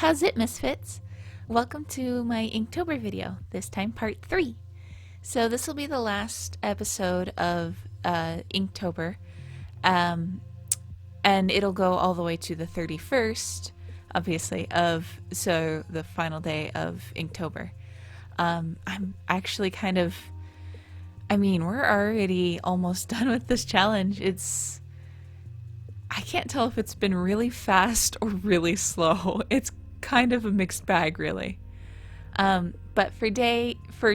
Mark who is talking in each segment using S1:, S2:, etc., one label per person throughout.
S1: How's it, Misfits? Welcome to my Inktober video, this time part 3. So this will be the last episode of Inktober, and it'll go all the way to the 31st, obviously, so the final day of Inktober. I'm actually we're already almost done with this challenge. I can't tell if it's been really fast or really slow. It's kind of a mixed bag, really. But for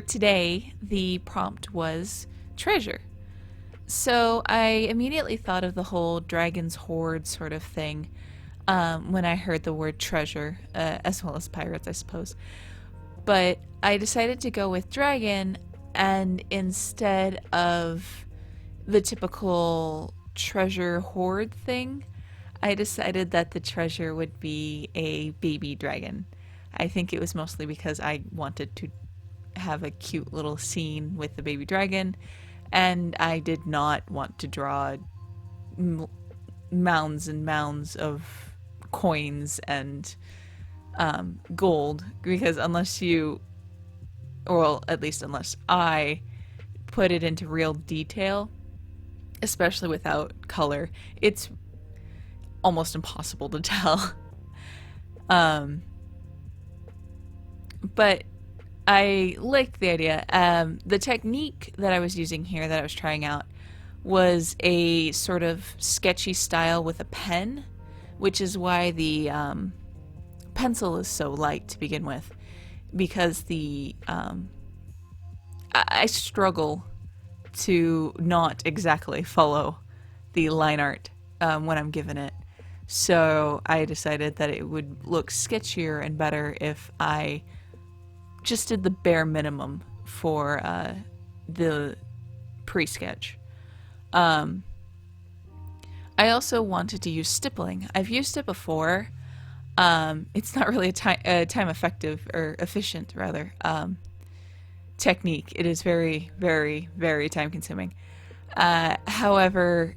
S1: today, the prompt was treasure. So I immediately thought of the whole dragon's hoard sort of thing when I heard the word treasure, as well as pirates, I suppose. But I decided to go with dragon, and instead of the typical treasure hoard thing, I decided that the treasure would be a baby dragon. I think it was mostly because I wanted to have a cute little scene with the baby dragon, and I did not want to draw mounds and mounds of coins and gold, because unless I put it into real detail, especially without color, it's almost impossible to tell. But I liked the idea. The technique that I was using here, that I was trying out, was a sort of sketchy style with a pen, which is why the pencil is so light to begin with, because I struggle to not exactly follow the line art when I'm given it. So I decided that it would look sketchier and better if I just did the bare minimum for the pre-sketch. I also wanted to use stippling. I've used it before. It's not really a time effective, or efficient rather, technique. It is very, very, very time consuming. However,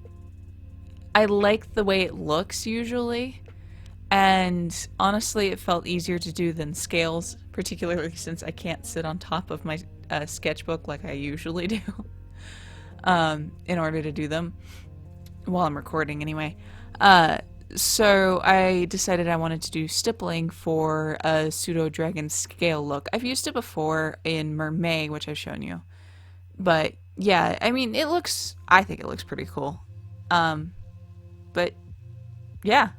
S1: I like the way it looks usually, and honestly it felt easier to do than scales, particularly since I can't sit on top of my sketchbook like I usually do in order to do them, while I'm recording anyway. So I decided I wanted to do stippling for a pseudo dragon scale look. I've used it before in Mermaid, which I've shown you, but yeah, I think it looks pretty cool. But yeah,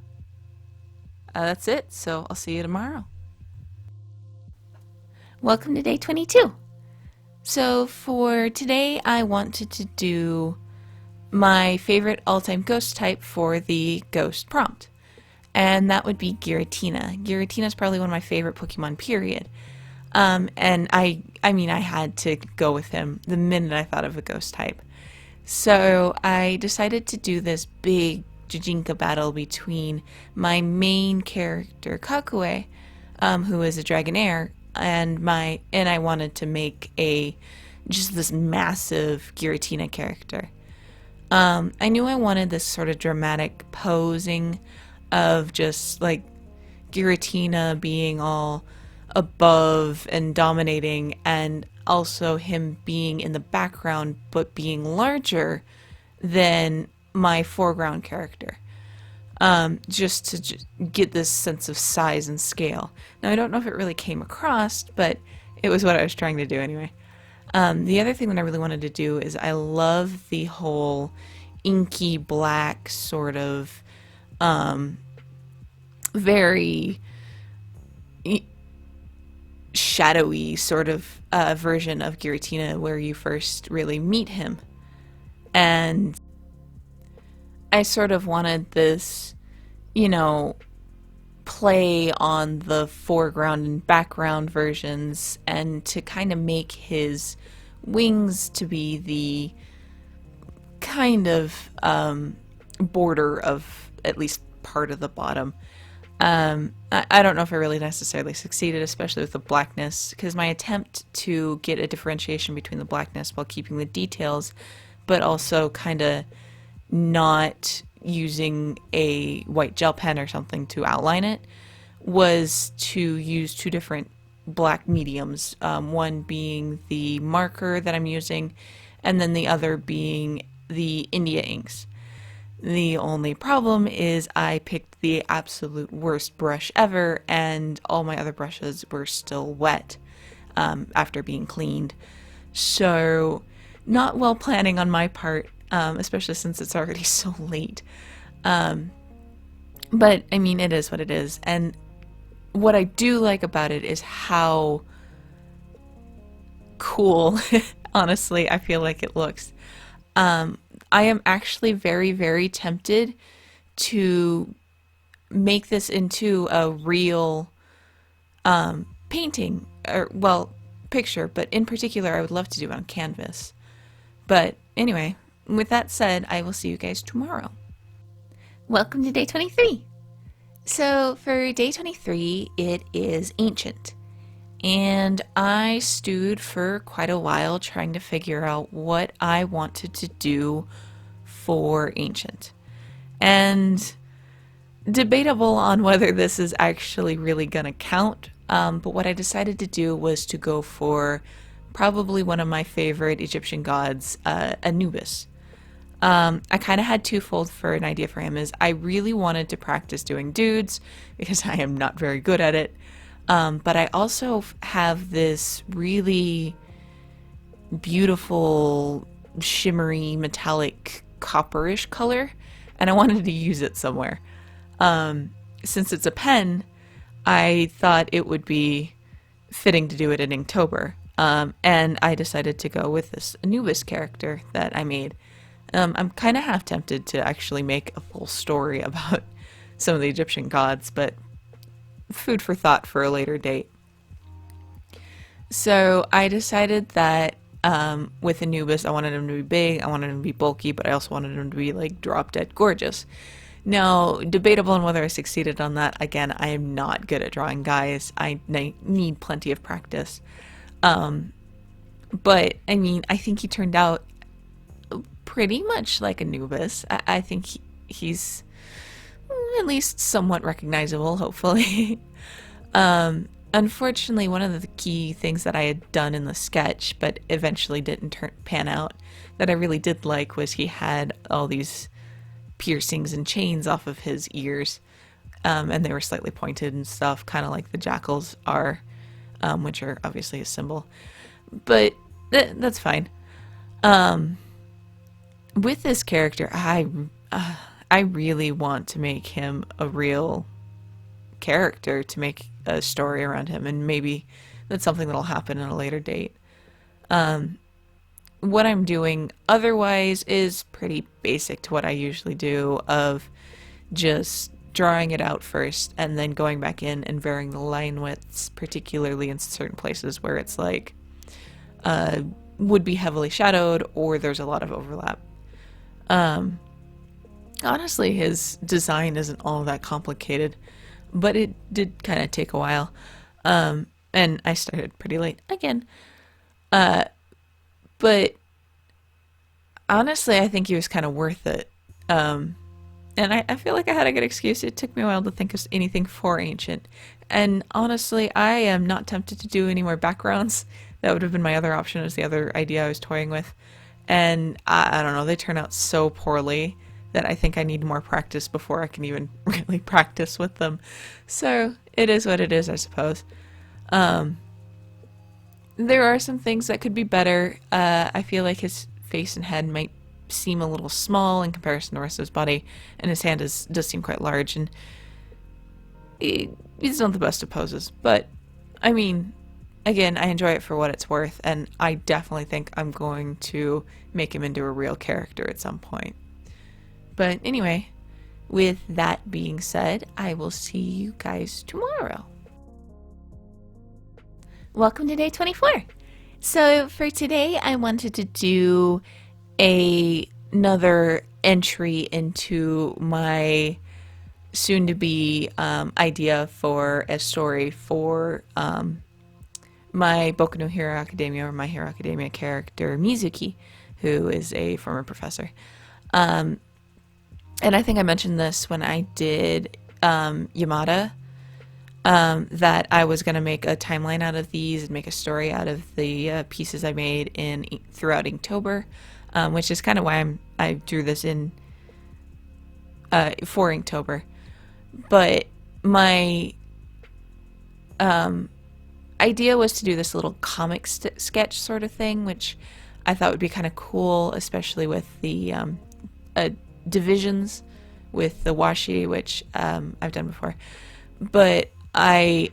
S1: that's it. So I'll see you tomorrow. Welcome to day 22. So for today, I wanted to do my favorite all-time ghost type for the ghost prompt, and that would be Giratina. Giratina is probably one of my favorite Pokemon, period. And I had to go with him the minute I thought of a ghost type. So I decided to do this big Jijinka battle between my main character Kakue, who is a Dragonair, and I wanted to make just this massive Giratina character. I knew I wanted this sort of dramatic posing of just like Giratina being all above and dominating, and also him being in the background but being larger than my foreground character, just to get this sense of size and scale. Now, I don't know if it really came across, but it was what I was trying to do anyway. The other thing that I really wanted to do is I love the whole inky black sort of very shadowy sort of version of Giratina where you first really meet him. And I sort of wanted this, play on the foreground and background versions, and to kind of make his wings to be the kind of border of at least part of the bottom. I don't know if I really necessarily succeeded, especially with the blackness, because my attempt to get a differentiation between the blackness while keeping the details, but also kind of not using a white gel pen or something to outline it, was to use two different black mediums, one being the marker that I'm using, and then the other being the India inks. The only problem is I picked the absolute worst brush ever, and all my other brushes were still wet after being cleaned. So, not well planning on my part, especially since it's already so late. But I mean, it is what it is. And what I do like about it is how cool, honestly, I feel like it looks. I am actually very, very tempted to make this into a real painting, or, well, picture, but in particular, I would love to do it on canvas. But anyway, with that said, I will see you guys tomorrow. Welcome to day 23. So for day 23, it is ancient. And I stewed for quite a while trying to figure out what I wanted to do for ancient. And debatable on whether this is actually really gonna count, but what I decided to do was to go for probably one of my favorite Egyptian gods, Anubis. I kind of had twofold for an idea for him is I really wanted to practice doing dudes because I am not very good at it. But I also have this really beautiful, shimmery, metallic, copperish color, and I wanted to use it somewhere. Since it's a pen, I thought it would be fitting to do it in Inktober. And I decided to go with this Anubis character that I made. I'm kind of half tempted to actually make a full story about some of the Egyptian gods, but food for thought for a later date. So I decided that with Anubis, I wanted him to be big, I wanted him to be bulky, but I also wanted him to be like drop dead gorgeous. Now, debatable on whether I succeeded on that. Again, I am not good at drawing guys. I need plenty of practice. But I mean, I think he turned out pretty much like Anubis. I think he's at least somewhat recognizable, hopefully. Unfortunately, one of the key things that I had done in the sketch, but eventually didn't pan out, that I really did like was he had all these piercings and chains off of his ears, and they were slightly pointed and stuff, kind of like the jackals are, which are obviously a symbol. But that's fine. With this character, I really want to make him a real character, to make a story around him, and maybe that's something that'll happen at a later date. What I'm doing otherwise is pretty basic to what I usually do, of just drawing it out first and then going back in and varying the line widths, particularly in certain places where it's like would be heavily shadowed or there's a lot of overlap. Honestly, his design isn't all that complicated, but it did kind of take a while. And I started pretty late again. But honestly, I think he was kind of worth it. And I feel like I had a good excuse. It took me a while to think of anything for ancient. And honestly, I am not tempted to do any more backgrounds. That would have been my other option, as the other idea I was toying with. And I don't know, they turn out so poorly that I think I need more practice before I can even really practice with them. So it is what it is, I suppose. There are some things that could be better. I feel like his face and head might seem a little small in comparison to the rest of his body, and his hand does seem quite large, and he's not the best of poses. But, I mean, again, I enjoy it for what it's worth, and I definitely think I'm going to make him into a real character at some point. But anyway, with that being said, I will see you guys tomorrow. Welcome to day 24. So for today, I wanted to do another entry into my soon-to-be idea for a story for my Boku no Hero Academia, or My Hero Academia character Mizuki, who is a former professor. And I think I mentioned this when I did Yamada. that I was going to make a timeline out of these and make a story out of the pieces I made throughout Inktober, which is kind of why I drew this in for Inktober. But my idea was to do this little comic sketch sort of thing, which I thought would be kind of cool, especially with the divisions with the washi, which I've done before. But I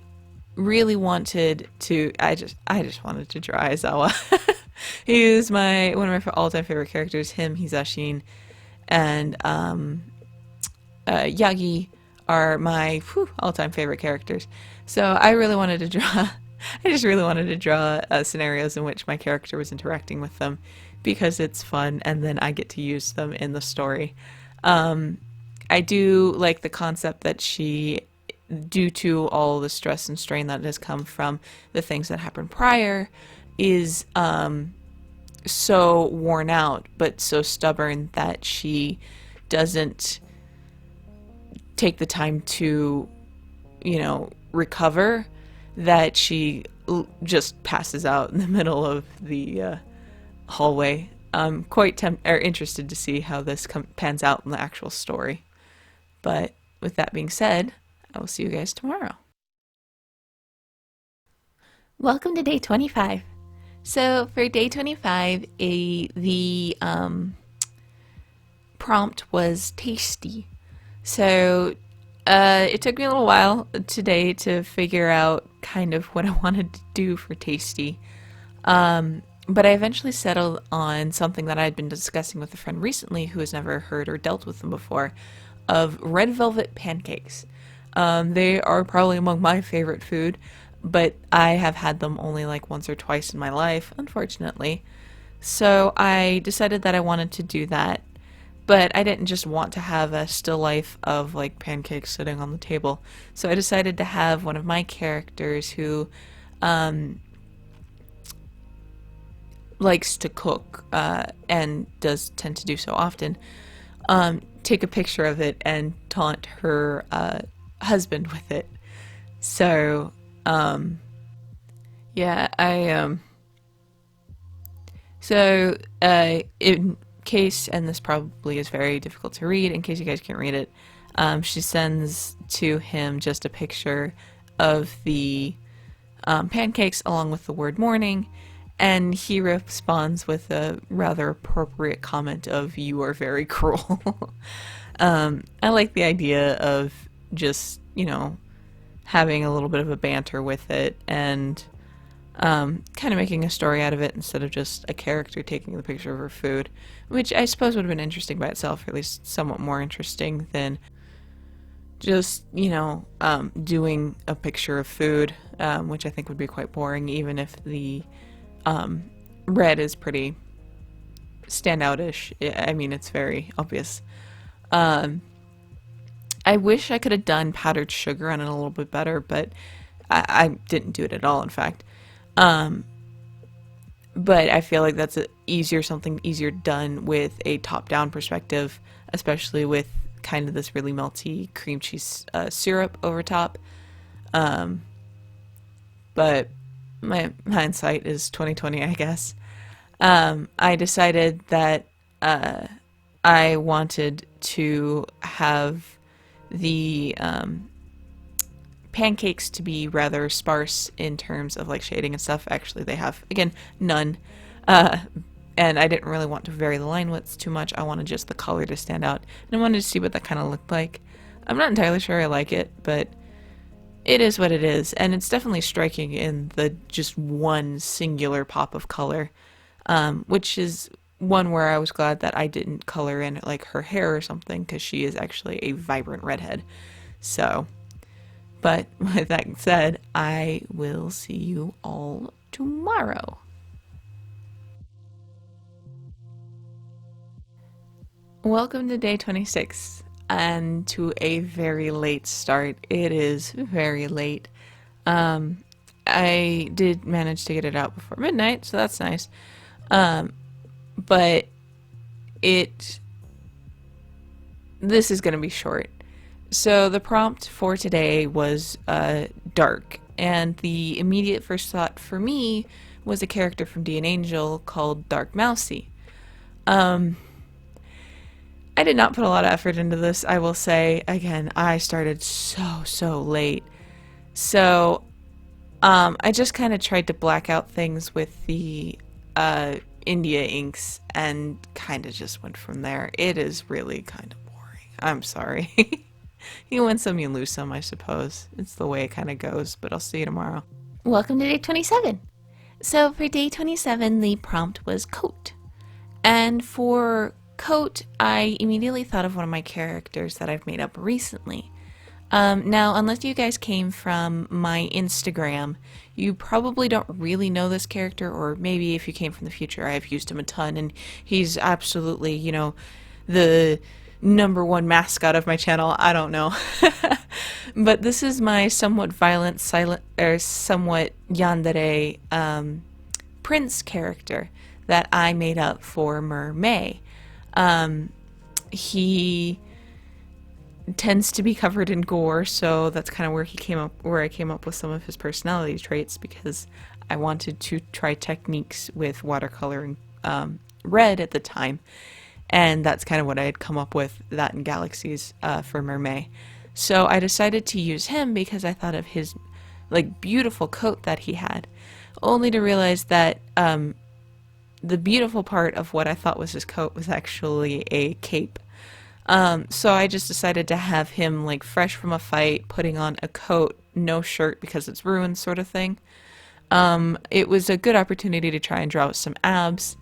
S1: really wanted to. I just wanted to draw Aizawa. He was one of my all-time favorite characters. Him, Hisashin, and Yagi are my all-time favorite characters. So I really wanted to draw. I just really wanted to draw scenarios in which my character was interacting with them because it's fun, and then I get to use them in the story. I do like the concept that she, due to all the stress and strain that has come from the things that happened prior, is so worn out but so stubborn that she doesn't take the time to, recover, that she just passes out in the middle of the hallway. I'm quite interested to see how this pans out in the actual story. But with that being said, I will see you guys tomorrow. Welcome to day 25. So for day 25, the prompt was tasty. So it took me a little while today to figure out kind of what I wanted to do for tasty. But I eventually settled on something that I had been discussing with a friend recently who has never heard or dealt with them before, of red velvet pancakes. They are probably among my favorite food, but I have had them only like once or twice in my life, unfortunately. So I decided that I wanted to do that, but I didn't just want to have a still life of like pancakes sitting on the table. So I decided to have one of my characters who likes to cook and does tend to do so often, take a picture of it and taunt her husband with it. So yeah, in case, and this probably is very difficult to read, in case you guys can't read it, she sends to him just a picture of the pancakes along with the word morning, and he responds with a rather appropriate comment of, "You are very cruel." I like the idea of just, having a little bit of a banter with it and kind of making a story out of it instead of just a character taking the picture of her food, which I suppose would have been interesting by itself, or at least somewhat more interesting than just, doing a picture of food, which I think would be quite boring, even if the red is pretty standout-ish. I mean, it's very obvious. I wish I could have done powdered sugar on it a little bit better, but I didn't do it at all, in fact. But I feel like that's something easier done with a top-down perspective, especially with kind of this really melty cream cheese syrup over top. But my hindsight is 2020, I guess. I decided that I wanted to have the pancakes to be rather sparse in terms of like shading and stuff. Actually, they have, again, none. And I didn't really want to vary the line widths too much. I wanted just the color to stand out, and I wanted to see what that kind of looked like. I'm not entirely sure I like it, but it is what it is, and it's definitely striking in the just one singular pop of color, which is one where I was glad that I didn't color in like her hair or something, because she is actually a vibrant redhead. So, but with that said, I will see you all tomorrow. Welcome to day 26, and to a very late start. It is very late. I did manage to get it out before midnight, so that's nice. But this is going to be short So the prompt for today was dark, and the immediate first thought for me was a character from D and Angel called Dark Mousy. Um, I did not put a lot of effort into this, I will say. Again, I started so late. So I just kind of tried to black out things with the India inks and kind of just went from there. It is really kind of boring. I'm sorry. You win some, you lose some, I suppose. It's the way it kind of goes, but I'll see you tomorrow. Welcome to day 27. So for day 27, the prompt was coat. And for coat, I immediately thought of one of my characters that I've made up recently. Now, unless you guys came from my Instagram, you probably don't really know this character, or maybe if you came from the future, I've used him a ton, and he's absolutely, the #1 mascot of my channel. I don't know. But this is my somewhat violent, silent, or somewhat yandere prince character that I made up for Mermay. He tends to be covered in gore, so that's kind of where I came up with some of his personality traits, because I wanted to try techniques with watercolor and red at the time, and that's kind of what I had come up with, that in Galaxies for Mermay. So I decided to use him because I thought of his beautiful coat that he had, only to realize that the beautiful part of what I thought was his coat was actually a cape. So I just decided to have him fresh from a fight, putting on a coat, no shirt because it's ruined sort of thing. It was a good opportunity to try and draw out some abs,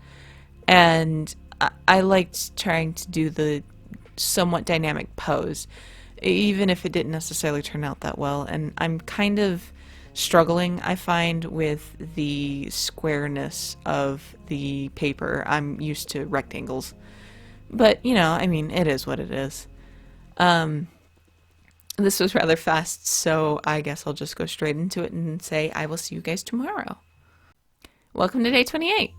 S1: and I liked trying to do the somewhat dynamic pose, even if it didn't necessarily turn out that well. And I'm kind of struggling, I find, with the squareness of the paper. I'm used to rectangles. But, it is what it is. This was rather fast, so I guess I'll just go straight into it and say I will see you guys tomorrow. Welcome to day 28.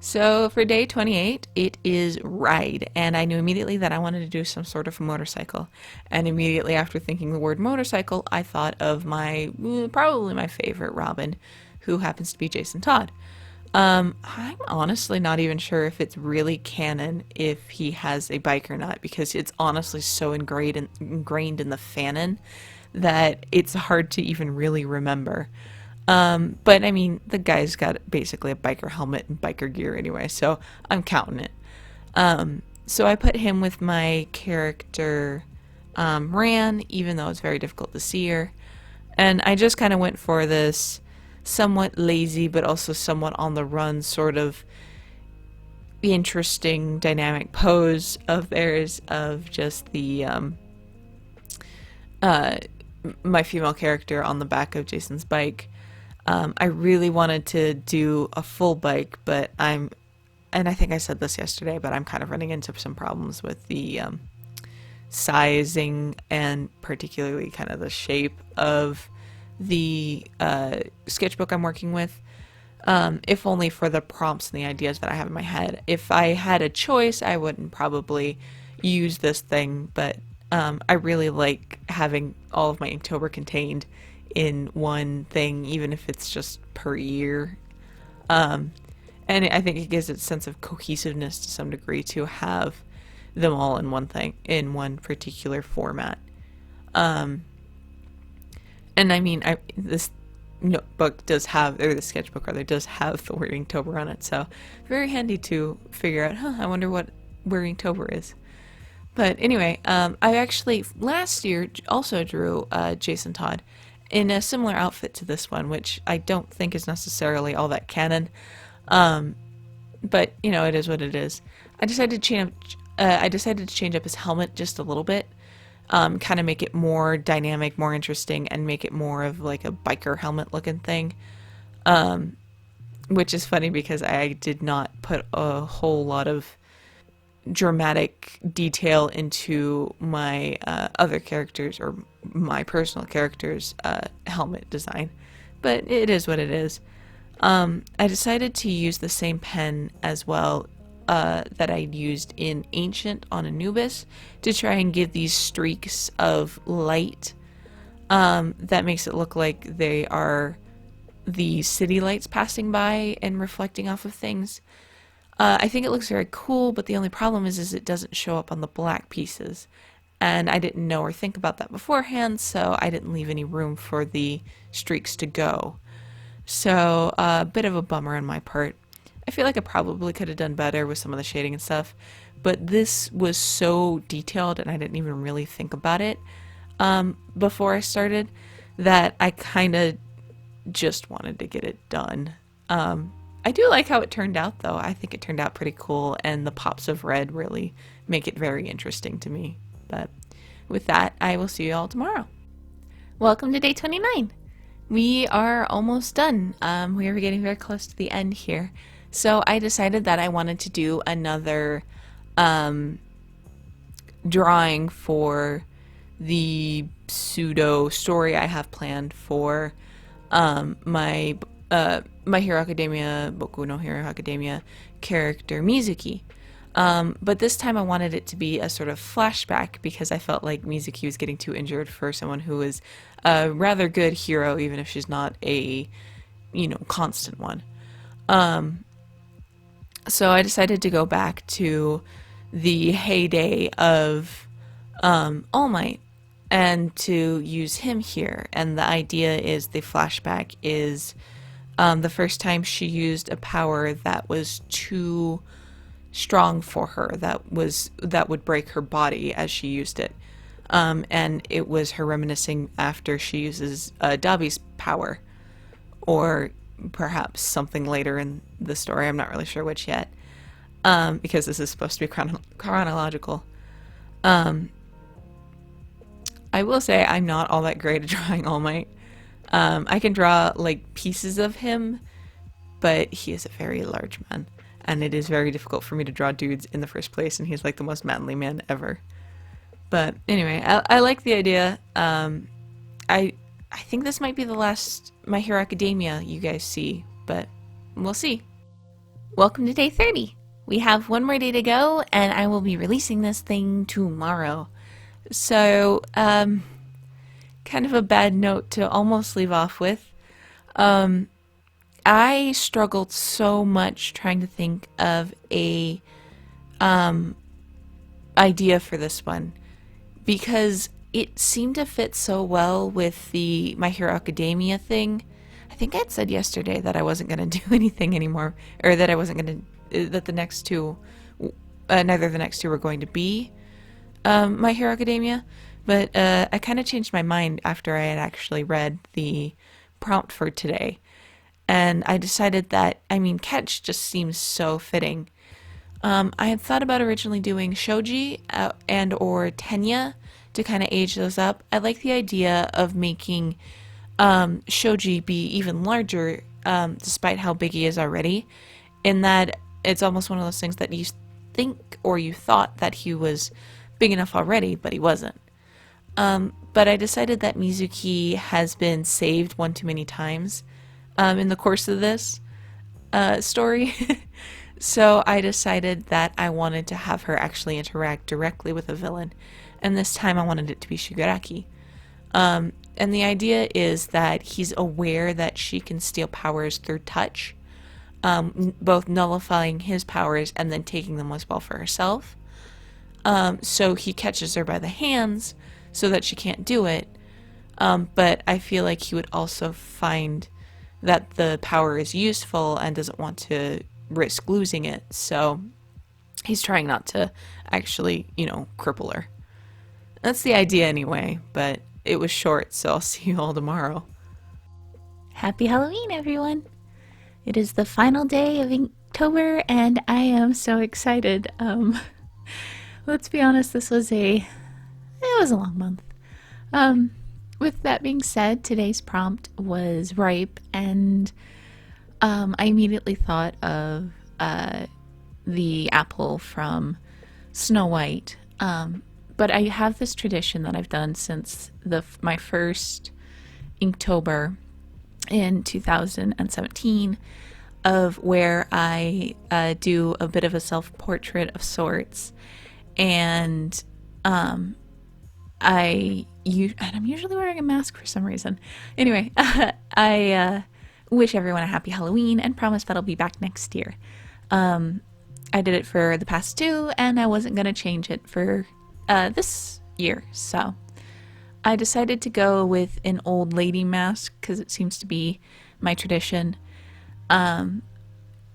S1: So for day 28, it is ride, and I knew immediately that I wanted to do some sort of motorcycle. And immediately after thinking the word motorcycle, I thought of probably my favorite Robin, who happens to be Jason Todd. I'm honestly not even sure if it's really canon if he has a bike or not, because it's honestly so ingrained in the fanon that it's hard to even really remember. But the guy's got basically a biker helmet and biker gear anyway, so I'm counting it. So I put him with my character, Ran, even though it's very difficult to see her. And I just kind of went for this somewhat lazy, but also somewhat on the run, sort of interesting dynamic pose of theirs, of just the, my female character on the back of Jason's bike. I really wanted to do a full bike, but and I think I said this yesterday, but I'm kind of running into some problems with the sizing and particularly kind of the shape of the sketchbook I'm working with, if only for the prompts and the ideas that I have in my head. If I had a choice, I wouldn't probably use this thing, but I really like having all of my Inktober contained in one thing, even if it's just per year. And I think it gives it a sense of cohesiveness to some degree to have them all in one thing, in one particular format. And this notebook does have, or the sketchbook rather, does have the word Inktober on it, so very handy to figure out, I wonder where Inktober is. But anyway, I actually last year also drew Jason Todd in a similar outfit to this one, which I don't think is necessarily all that canon. But it is what it is. I decided to change up his helmet just a little bit, kind of make it more dynamic, more interesting, and make it more of like a biker helmet looking thing. Which is funny because I did not put a whole lot of dramatic detail into my other characters, or my personal character's helmet design, but it is what it is. I decided to use the same pen as well that I'd used in Ancient on Anubis to try and give these streaks of light that makes it look like they are the city lights passing by and reflecting off of things. I think it looks very cool, but the only problem is it doesn't show up on the black pieces. And I didn't know or think about that beforehand, so I didn't leave any room for the streaks to go. So a bit of a bummer on my part. I feel like I probably could have done better with some of the shading and stuff, but this was so detailed and I didn't even really think about it before I started that I kind of just wanted to get it done. I do like how it turned out though. I think it turned out pretty cool, and the pops of red really make it very interesting to me. But with that, I will see you all tomorrow. Welcome to day 29. We are almost done. We are getting very close to the end here. So I decided that I wanted to do another drawing for the pseudo story I have planned for my Hero Academia, Boku no Hero Academia character Mizuki. But this time I wanted it to be a sort of flashback because I felt like Mizuki was getting too injured for someone who is a rather good hero, even if she's not a, constant one. So I decided to go back to the heyday of All Might and to use him here. And the idea is the flashback is the first time she used a power that was too strong for her, that would break her body as she used it. And it was her reminiscing after she uses Dabi's power, or perhaps something later in the story. I'm not really sure which yet, because this is supposed to be chronological. I will say I'm not all that great at drawing All Might. I can draw like pieces of him, but he is a very large man, and it is very difficult for me to draw dudes in the first place, and he's like the most manly man ever. But anyway, I like the idea. I think this might be the last My Hero Academia you guys see, but we'll see. Welcome to day 30. We have one more day to go, and I will be releasing this thing tomorrow. So, kind of a bad note to almost leave off with. I struggled so much trying to think of a idea for this one because it seemed to fit so well with the My Hero Academia thing. I think I had said yesterday that I wasn't going to do anything anymore, or that I wasn't going to, that the next two, neither of the next two were going to be My Hero Academia, but I kind of changed my mind after I had actually read the prompt for today. And I decided that, Catch just seems so fitting. I had thought about originally doing Shoji and or Tenya to kind of age those up. I like the idea of making Shoji be even larger, despite how big he is already, in that it's almost one of those things that you think or you thought that he was big enough already, but he wasn't. But I decided that Mizuki has been saved one too many times in the course of this story. So I decided that I wanted to have her actually interact directly with a villain. And this time I wanted it to be Shigaraki. And the idea is that he's aware that she can steal powers through touch, both nullifying his powers and then taking them as well for herself. So he catches her by the hands so that she can't do it. But I feel like he would also find that the power is useful and doesn't want to risk losing it. So he's trying not to actually, cripple her. That's the idea anyway, but it was short, so I'll see you all tomorrow. Happy Halloween, everyone! It is the final day of Inktober, and I am so excited. Let's be honest, it was a long month. With that being said, today's prompt was ripe, and I immediately thought of the apple from Snow White. But I have this tradition that I've done since my first Inktober in 2017. of where I do a bit of a self-portrait of sorts, and and I'm usually wearing a mask for some reason. Anyway, I wish everyone a happy Halloween and promise that I'll be back next year. I did it for the past two, and I wasn't going to change it for this year, so I decided to go with an old lady mask because it seems to be my tradition. And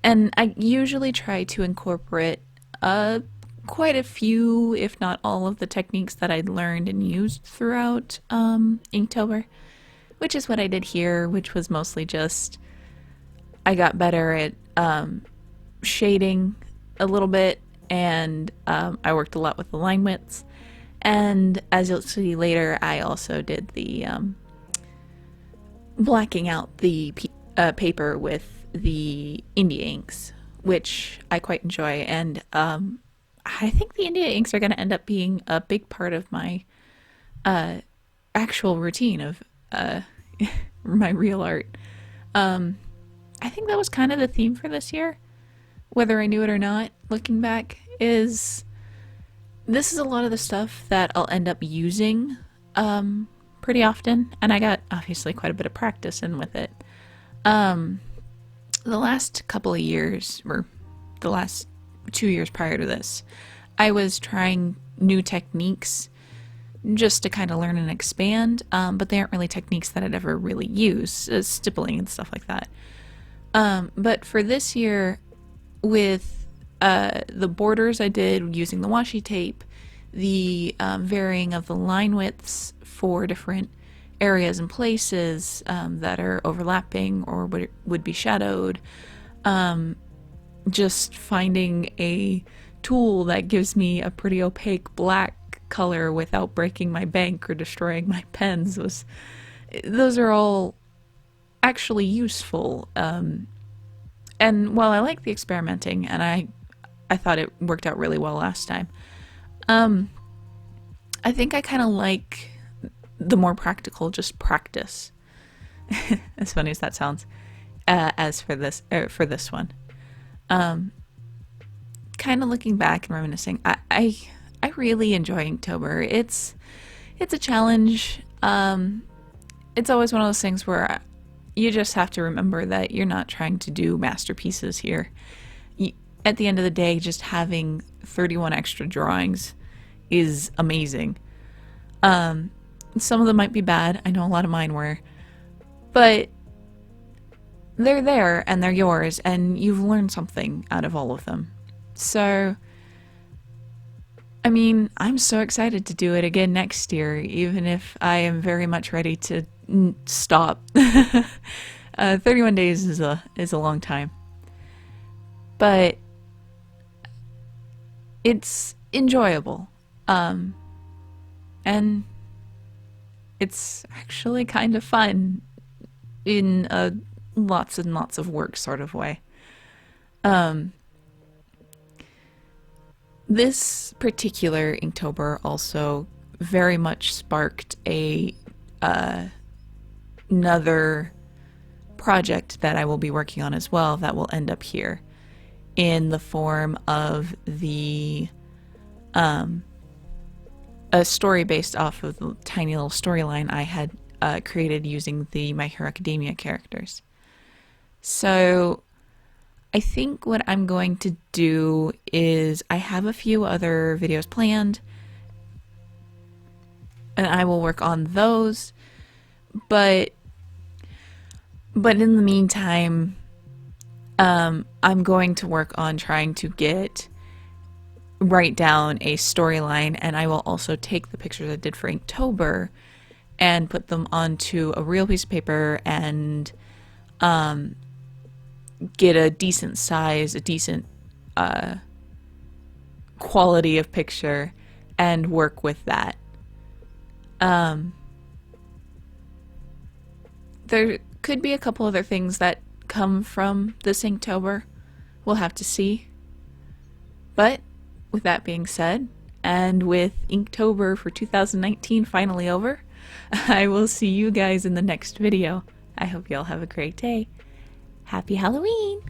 S1: I usually try to incorporate quite a few, if not all, of the techniques that I'd learned and used throughout Inktober, which is what I did here, which was mostly just I got better at shading a little bit, and I worked a lot with the line widths. And as you'll see later, I also did the blacking out the paper with the India inks, which I quite enjoy. And I think the India inks are going to end up being a big part of my actual routine of my real art. I think that was kind of the theme for this year, whether I knew it or not, looking back, is this is a lot of the stuff that I'll end up using pretty often, and I got obviously quite a bit of practice in with it. The last couple of years, or the last 2 years prior to this, I was trying new techniques just to kind of learn and expand, but they aren't really techniques that I'd ever really use, stippling and stuff like that. But for this year, with the borders I did using the washi tape, the varying of the line widths for different areas and places that are overlapping or would be shadowed, just finding a tool that gives me a pretty opaque black color without breaking my bank or destroying my pens, those are all actually useful. And while I like the experimenting, and I thought it worked out really well last time, I think I kind of like the more practical, just practice. As funny as that sounds, as for this one, kind of looking back and reminiscing, I really enjoy Inktober. It's a challenge. It's always one of those things where you just have to remember that you're not trying to do masterpieces here. At the end of the day, just having 31 extra drawings is amazing. Some of them might be bad. I know a lot of mine were. But they're there and they're yours, and you've learned something out of all of them. So, I mean, I'm so excited to do it again next year, even if I am very much ready to stop. 31 days is a long time. But it's enjoyable. And it's actually kind of fun in a lots and lots of work sort of way. This particular Inktober also very much sparked another project that I will be working on as well that will end up here in the form of a story based off of the tiny little storyline I had created using the My Hero Academia characters. So I think what I'm going to do is I have a few other videos planned, and I will work on those, but in the meantime, I'm going to work on trying to write down a storyline, and I will also take the pictures I did for Inktober and put them onto a real piece of paper and get a decent size, a decent quality of picture, and work with that. There could be a couple other things that come from this Inktober. We'll have to see. But with that being said, and with Inktober for 2019 finally over, I will see you guys in the next video. I hope you all have a great day. Happy Halloween!